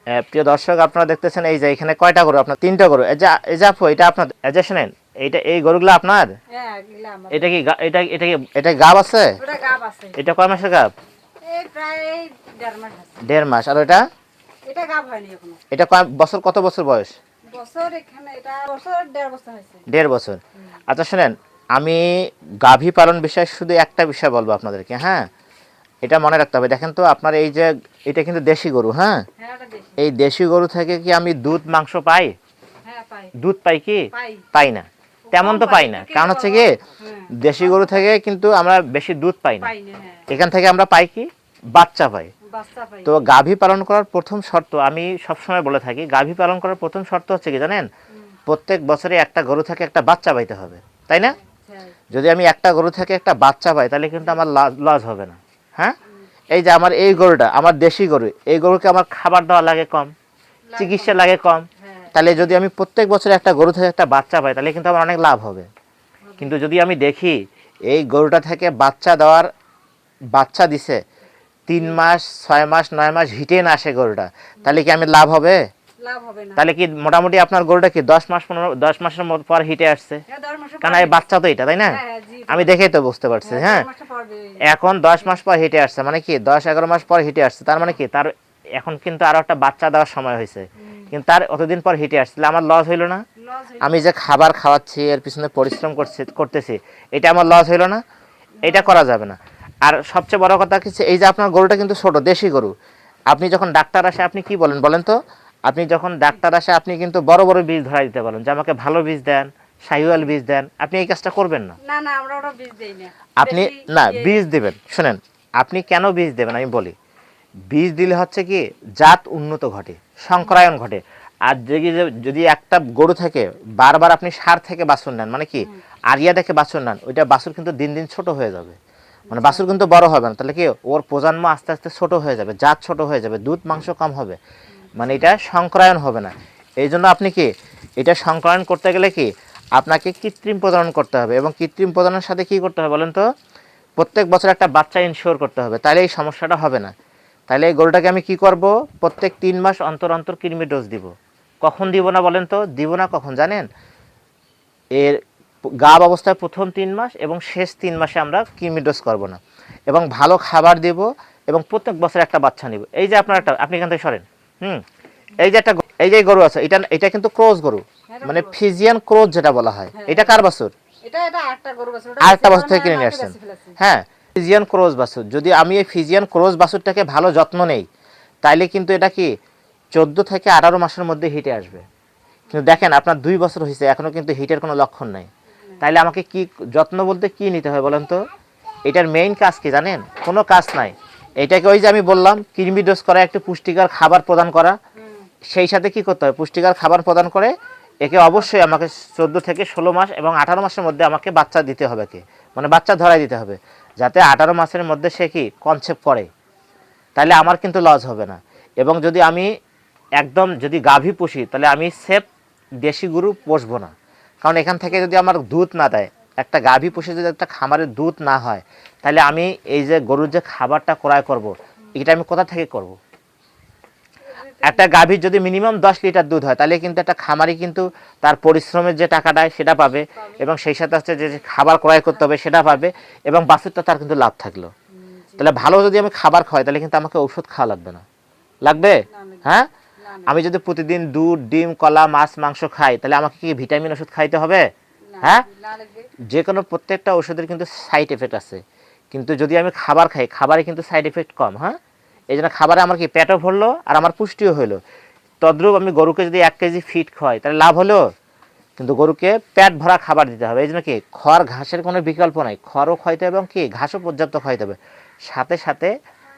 প্রিয় দর্শক, আপনারা দেখতেছেন এই যে এখানে কয়টা গরু, আপনার তিনটা গরু। এই যে আপু, এটা আপনার, এই যে শুনেন, এই গরুগুলো আপনার? হ্যাঁ, এগুলা আমাদের। এটা কি এটা গাব আছে? ওটা গাব আছে। এটা কয় মাসের গাব? এই প্রায় 1.5 মাস আছে। 1.5 মাস। আর এটা? এটা গাব হয়নি এখনো। এটা কয় বছর, কত বছর বয়স? বছর এখানে এটা বছর 1.5 বছর হয়েছে। 1.5 বছর। আচ্ছা শুনেন, আমি গাভী পালন বিষয়ে শুধু একটা বিষয় বলবো আপনাদেরকে, হ্যাঁ? এটা মনে রাখতে হবে। দেখেন তো, আপনার এই যে এটা কিন্তু দেশি গরু, হ্যাঁ? হ্যাঁ, ওটা দেশি। এই দেশি গরু থেকে কি আমি দুধ মাংস পাই? হ্যাঁ, পাই। দুধ পাই কি? পাই। পাই না। তেমন তো পাই না, কারণ হচ্ছে কি, হ্যাঁ। দেশি গরু থেকে কিন্তু আমরা বেশি দুধ পাই না। পাই না, হ্যাঁ। এখান থেকে আমরা পাই কি? বাচ্চা পাই। বাচ্চা পাই। তো গাভী পালন করার প্রথম শর্ত, আমি সবসময় বলে থাকি, গাভী পালন করার প্রথম শর্ত হচ্ছে কি জানেন? প্রত্যেক বছরে একটা গরু থেকে একটা বাচ্চা পাইতে হবে, তাই না? হ্যাঁ। যদি আমি একটা গরু থেকে একটা বাচ্চা পাই, তাহলে কিন্তু আমার লস হবে না, হ্যাঁ? এই যে আমার এই গরুটা, আমার দেশি গরু, এই গরুকে আমার খাবার দেওয়া লাগে কম, চিকিৎসা লাগে কম। হ্যাঁ। তাহলে যদি আমি প্রত্যেক বছরে একটা গরু থেকে একটা বাচ্চা পাই, তাহলে কিন্তু আমার অনেক লাভ হবে। কিন্তু যদি আমি দেখি এই গরুটা থেকে বাচ্চা দিছে 3 মাস, 6 মাস, 9 মাস হিটে না আসে গরুটা, তাহলে কি আমি লাভ হবে? লাভ হবে না। তাহলে কি মোটামুটি আপনার গরুটা কি 10 মাসের পর হিটে আসছে? হ্যাঁ, 10 মাসের কারণ পর এই বাচ্চা তো এটা, তাই না? হ্যাঁ, হ্যাঁ, জি। আমি দেখেই তো বুঝতে পারছি, হ্যাঁ, হ্যাঁ? 10 মাসের পর এখন 10 মাস পর হিটে আসছে, মানে কি 10-11 মাস পর হিটে আসছে, তার মানে কি তার এখন কিন্তু আরো একটা বাচ্চা দেওয়ার সময় হয়েছে, কিন্তু তার অতদিন পর হিটে আসছে, তাহলে আমার লস হইলো না? লস হইলো। আমি যে খাবার খাওয়াচ্ছি, এর পিছনে পরিশ্রম করতেছি, এটা আমার লস হইলো না? এটা করা যাবে না। আর সবচেয়ে বড় কথা কি, এই যে আপনার গরুটা কিন্তু ছোট দেশি গরু, আপনি যখন ডাক্তার আসে আপনি কি বলেন বলেন তো? আপনি যখন ডাক্তার আসে আপনি কিন্তু বড় বড় বীজ ধরাই দিতে বলেন যে আমাকে ভালো বীজ দেন, শাহিওয়াল বীজ দেন। আপনি এই কাজটা করবেন না। না, না, আমরা ওটা বীজ দেই না। আপনি না, বীজ দিবেন। শুনেন, আপনি কেন বীজ দেবেন আমি বলি। বীজ দিলে হচ্ছে কি, জাত উন্নত ঘটে, সংকরায়ন ঘটে। আর যদি একটা গরু থেকে বারবার আপনি সার থেকে বাছুর নেন, মানে কি আরিয়া দেখে বাছুর নেন, ওইটা বাছুর কিন্তু দিন দিন ছোট হয়ে যাবে, মানে বাছুর কিন্তু বড় হবে না। তাহলে কি ওর প্রজন্ম আস্তে আস্তে ছোট হয়ে যাবে, জাত ছোট হয়ে যাবে, দুধ মাংস কম হবে, মানে এটা সংকরায়ন হবে না। এই জন্য আপনি কি, এটা সংকরায়ন করতে গেলে কি আপনাকে কৃত্রিম প্রজনন করতে হবে, এবং কৃত্রিম প্রজননের সাথে কি করতে হবে বলেন তো? প্রত্যেক বছর একটা বাচ্চা ইনশিওর করতে হবে, তাহলে এই সমস্যাটা হবে না। তাহলে এই গরুটাকে আমি কি করব, প্রত্যেক 3 মাস অন্তর অন্তর কৃমি ডোজ দিব। কখন দিব না বলেন তো? দিব না কখন জানেন? এর গাব অবস্থায় প্রথম 3 মাস এবং শেষ 3 মাসে আমরা কৃমি ডোজ করব না, এবং ভালো খাবার দেব, এবং প্রত্যেক বছর একটা বাচ্চা নিব। এই যে আপনার একটা, আপনি এখান থেকে সরেন, এই যে একটা, এই যে গরু আছে, এটা কিন্তু ক্রস গরু, মানে ফিজিয়ান ক্রস যেটা বলা হয়। এটা কার বাছুর? এটা আটটা গরু বাছুর। আরেকটা বাছুর থেকে কিনে নিয়ে আসছেন, হ্যাঁ, ফিজিয়ান ক্রস বাছুর। যদি আমি এই ফিজিয়ান ক্রস বাছুরটাকে ভালো যত্ন নেই, তাইলে কিন্তু এটা কি 14 থেকে 18 মাসের মধ্যে হিটে আসবে। কিন্তু দেখেন আপনার 2 বছর হয়েছে, এখনো কিন্তু হিটের কোনো লক্ষণ নাই। তাইলে আমাকে কি যত্ন বলতে কি নিতে হয় বলেন তো? এটার মেইন কাজ কি জানেন? কোনো কাজ নাই। এটাকে ওই যে আমি বললাম, কৃমি ডোজ করা, একটু পুষ্টিকর খাবার প্রদান করা, সেই সাথে কি করতে হবে, পুষ্টিকর খাবার প্রদান করে একে অবশ্যই আমাকে 14 থেকে 16 মাস এবং 18 মাসের মধ্যে আমাকে বাচ্চা দিতে হবে, কি মানে বাচ্চা ধরাই দিতে হবে, যাতে 18 মাসের মধ্যে সে কি কনসেপ্ট করে। তাহলে আমার কিন্তু লস হবে না। এবং যদি আমি একদম যদি গাভী পুষি, তাহলে আমি সেফ দেশি গরু পুষবো না, কারণ এখান থেকে যদি আমার দুধ না দেয়, একটা গাভী পুষে যদি একটা খামারের দুধ না হয়, তাহলে আমি এই যে গরুর যে খাবারটা ক্রয় করব, এটা আমি কোথা থেকে করব? একটা গাভীর যদি মিনিমাম 10 লিটার দুধ হয়, তাহলে কিন্তু একটা খামারি কিন্তু তার পরিশ্রমের যে টাকাটা সেটা পাবে, এবং সেই সাথে হচ্ছে যে খাবার ক্রয় করতে হবে সেটা পাবে, এবং বাছুরটা তার কিন্তু লাভ থাকলো। তাহলে ভালো যদি আমি খাবার খাওয়াই, তাহলে কিন্তু আমাকে ওষুধ খাওয়া লাগবে না। লাগবে? হ্যাঁ। আমি যদি প্রতিদিন দুধ, ডিম, কলা, মাছ, মাংস খাই, তাহলে আমাকে কি ভিটামিন ওষুধ খাইতে হবে? হ্যাঁ। যে কোনো প্রত্যেকটা ওষুধের কিন্তু সাইড এফেক্ট আছে, কিন্তু যদি আমি খাবার খাই, খাবারে কিন্তু সাইড এফেক্ট কম। হ্যাঁ, এই জন্য খাবারে আমার কি পেটও ভরলো আর আমার পুষ্টিও হলো। তদ্রূপ আমি গরুকে যদি 1 কেজি ফিট খাওয়াই, তাহলে লাভ হলো, কিন্তু গরুকে পেট ভরা খাবার দিতে হবে। এই জন্য কি খড় ঘাসের কোনো বিকল্প নাই, খড়ও খাইতে হবে এবং কি ঘাসও পর্যাপ্ত খাইতে হবে, সাথে সাথে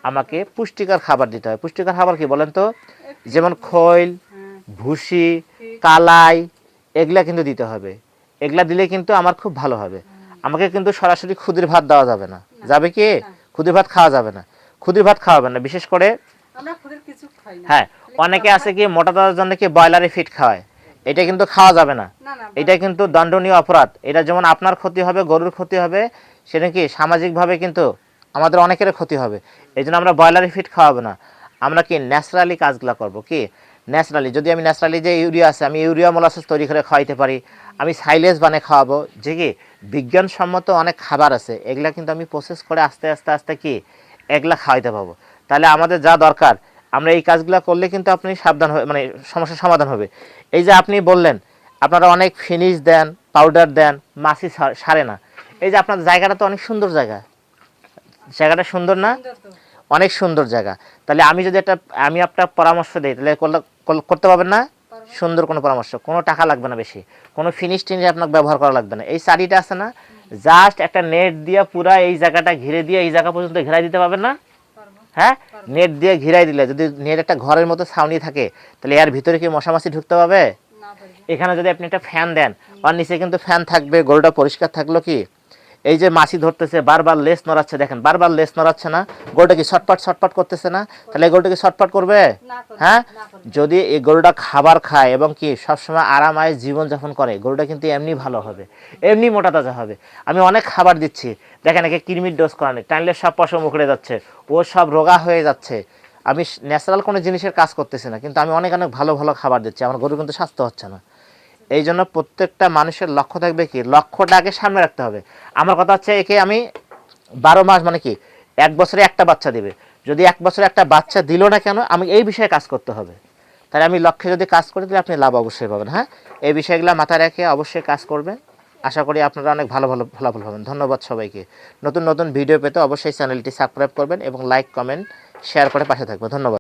আমাকে পুষ্টিকর খাবার দিতে হবে। পুষ্টিকর খাবার কি বলেন তো? যেমন খৈল, ভুসি, কালাই, এগুলা কিন্তু দিতে হবে। এগুলা দিলে কিন্তু আমার খুব ভালো হবে। আমাকে কিন্তু সরাসরি খুদের ভাত দেওয়া যাবে না। যাবে কি? খুদের ভাত খাওয়া যাবে না, খুদের ভাত খাওয়াবেন না, বিশেষ করে আমরা খুদের কিছু খাই না। হ্যাঁ, অনেকে আছে কি মোটা তাজার জন্য কি ব্রয়লারে ফিট খাওয়ায়, এটা কিন্তু খাওয়া যাবে না। এটা কিন্তু দণ্ডনীয় অপরাধ। এটা যেমন আপনার ক্ষতি হবে, গরুর ক্ষতি হবে, সেটা কি সামাজিকভাবে কিন্তু আমাদের অনেকের ক্ষতি হবে। এই জন্য আমরা ব্রয়লারে ফিট খাওয়াবো না। আমরা কি ন্যাচারালি কাজগুলো করব কি ন্যাচারালি। যদি আমি ন্যাচারালি যে ইউরিয়া আছে আমি ইউরিয়া মোলাসেস তৈরি করে খাওয়াইতে পারি, আমি সাইলেজ বানিয়ে খাওয়াবো, যে কি বিজ্ঞানসম্মত অনেক খাবার আছে এগুলা কিন্তু আমি প্রসেস করে আস্তে আস্তে আস্তে কি এগুলা খাওয়াইতে পারবো। তাহলে আমাদের যা দরকার আমরা এই কাজগুলো করলে কিন্তু আপনি সাবধান হবে, মানে সমস্যার সমাধান হবে। এই যে আপনি বললেন আপনারা অনেক ফিনিশ দেন, পাউডার দেন, মাছি সারে না। এই যে আপনার জায়গাটা তো অনেক সুন্দর জায়গা, জায়গাটা সুন্দর না? সুন্দর তো। অনেক সুন্দর জায়গা। তাহলে আমি যদি আমি আপনার পরামর্শ দিই তাহলে করতে পারবেন না? সুন্দর কোনো পরামর্শ, কোনো টাকা লাগবে না বেশি, কোনো ফিনিশ টিনিশ আপনাকে ব্যবহার করা লাগবে না। এই শাড়িটা আছে না, জাস্ট একটা নেট দিয়ে পুরা এই জায়গাটা ঘিরে দিয়ে এই জায়গা পর্যন্ত ঘিরাই দিতে পারবেন না? পারবো। হ্যাঁ, নেট দিয়ে ঘিরাই দিলে যদি নেট একটা ঘরের মতো ছাউনি থাকে তাহলে এর ভিতরে কি মশা মাছি ঢুকতে পারবে? না পারবো। এখানে যদি আপনি একটা ফ্যান দেন আর নিচে কিন্তু ফ্যান থাকবে, গরুটা পরিষ্কার থাকলো কি এই যে মাছি ধরতেছে বারবার লেস নড়াচ্ছে, দেখেন বারবার লেস নড়াচ্ছে না, গরুটা কি ছটপট ছটপট করতেছে না? তাহলে এই গরুটা কি ছটপট করবে? না করবো, হ্যাঁ, না করবো। যদি এই গরুটা খাবার খায় এবং কি সবসময় আরামায় জীবনযাপন করে গরুটা কিন্তু এমনি ভালো হবে, এমনি মোটা তাজা হবে। আমি অনেক খাবার দিচ্ছি, দেখেন একে কৃমির ডোজ করানো, টানলে সব পশম উখড়ে যাচ্ছে, ও সব রোগা হয়ে যাচ্ছে। আমি ন্যাচারাল কোনো জিনিসের কাজ করতেছি না, কিন্তু আমি অনেক অনেক ভালো ভালো খাবার দিচ্ছি, আমার গরু কিন্তু স্বাস্থ্য হচ্ছে না। এই জন্য প্রত্যেকটা মানুষের লক্ষ্য থাকবে কি, লক্ষ্যটা আগে সামনে রাখতে হবে। আমার কথা হচ্ছে একে আমি 12 মাস মানে কি 1 বছরে একটা বাচ্চা দিবে, যদি 1 বছরে একটা বাচ্চা দিল না কেন, আমি এই বিষয়ে কাজ করতে হবে। তাহলে আমি লক্ষ্যে যদি কাজ করি তাহলে আপনি লাভ অবশ্যই পাবেন। হ্যাঁ, এই বিষয়গুলো মাথায় রেখে অবশ্যই কাজ করবেন, আশা করি আপনারা অনেক ভালো ভালো ফলাফল পাবেন। ধন্যবাদ সবাইকে। নতুন নতুন ভিডিও পেতে অবশ্যই চ্যানেলটি সাবস্ক্রাইব করবেন এবং লাইক কমেন্ট শেয়ার করে পাশে থাকবেন। ধন্যবাদ।